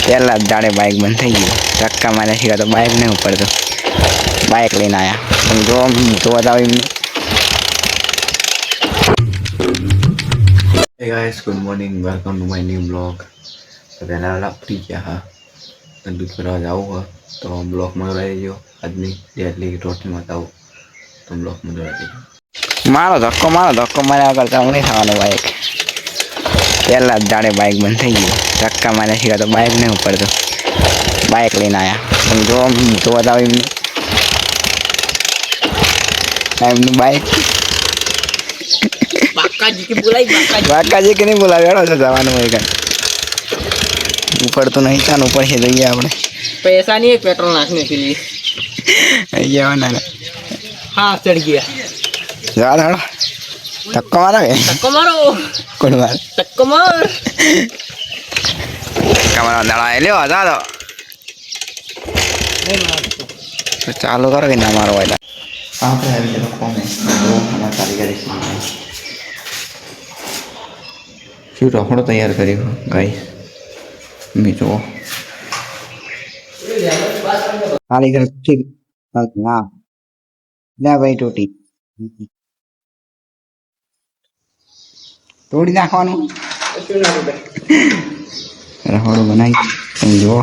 પહેલા દાડે બાઇક બંધ થઈ ગયું, ધક્કા માર્યા શીખા તો બાઇક નહીં ઉપડતો, બાઇક લઈને આવ્યા. તમે જો તો બતાવો એમને. Hey guys, good morning. Welcome to my new vlog. તો પહેલાં ફ્રી ગયા હા દૂધ ભરવા જવું હોય તો બ્લોગમાં રહી ગયો. આજની ડેલી રોટીનમાં આવું તો બ્લોગમાં જોડાઈ દેજો. મારો ધક્કો માર્યા કરતા હું નહીં થવાનો બાઇક. પહેલા દાડે બાઇક બંધ થઈ ગયું, ધક્કા માર્યા શીખા તો બાઇક નહીં ઉપડતો, બાઇક લઈને આવ્યા. તમે જો તો બતાવો એમને. એમનું બાઇક બાકાજી કે નહીં બોલાવી હેડો તો જવાનું હોય કાંઈ ઉપડતું નહીં. ચાલ ઉપર છે જઈએ આપણે. पैसा नहीं है पेट्रोल नाखने के लिए. અહીંયા ના हाँ चढ़ गया. જવા હેડો. ધક્કો મારો કે धक्को मारो. કોણ માર धक्को मार. ધક્કા મારો દડા લ્યો જા તો ચાલુ કરો કે ના મારો હોય. આપણે આવી ગયેલો કોમે અમારા કારીગરી શું રખડો તૈયાર કર્યું ગાઈસ. મિત્રો કારીગર ઠીક હા લે ભાઈ ટોટી તોડી નાખવાનું રખડો બનાવી તમે જુઓ.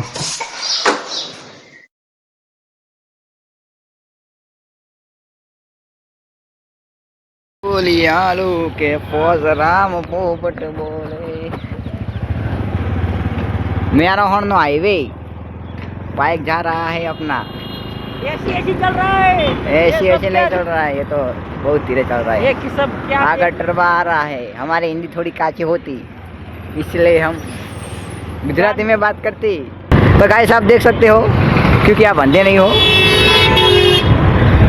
बोली आलू के फौज राम पोपट बोले. मेरा हॉर्न हाईवे बाइक जा रहा है अपना. ऐसी चल रहा है. ऐसे नहीं चल रहा है, ये तो बहुत धीरे चल रहा है. ये सब क्या आगे टरबा आ रहा है. हमारी हिंदी थोड़ी काची होती इसलिए हम गुजराती में बात करते. तो गाइस आप देख सकते हो क्योंकि आप अंधे नहीं हो.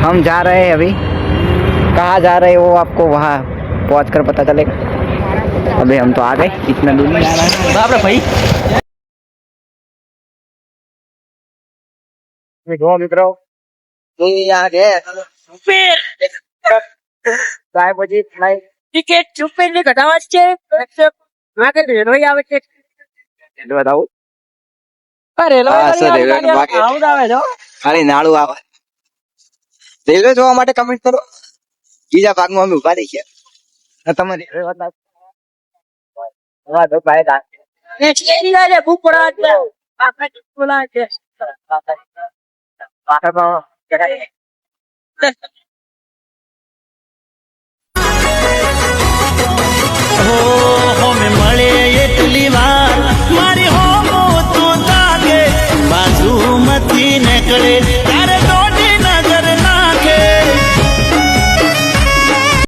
हम जा रहे हैं अभी. कहाँ जा रहे हैं वो आपको वहाँ पहुँच कर पता चलेगा. अभी हम तो आ गए, इतना दूर नहीं आ रहा है. बाप रे भाई. મિત્રો પછી ટિકિટ ચૂપે ને ઘટાવા છે. માગે રેલવે આવે છે. બતાવું રેલવે આવું આવે જો ખાલી નાળું આવે. રેલવે જોવા માટે કમેન્ટ કરો. બીજા ભાગમાં અમે ઉભા રહી ગયા. તમે રેલવે વાત તો ભાઈ ભૂખ પડા બોલા છે. મળે એટલી વાર મારી હોમો તો તાગે બાજુમાંથી નીકળે ત્યારે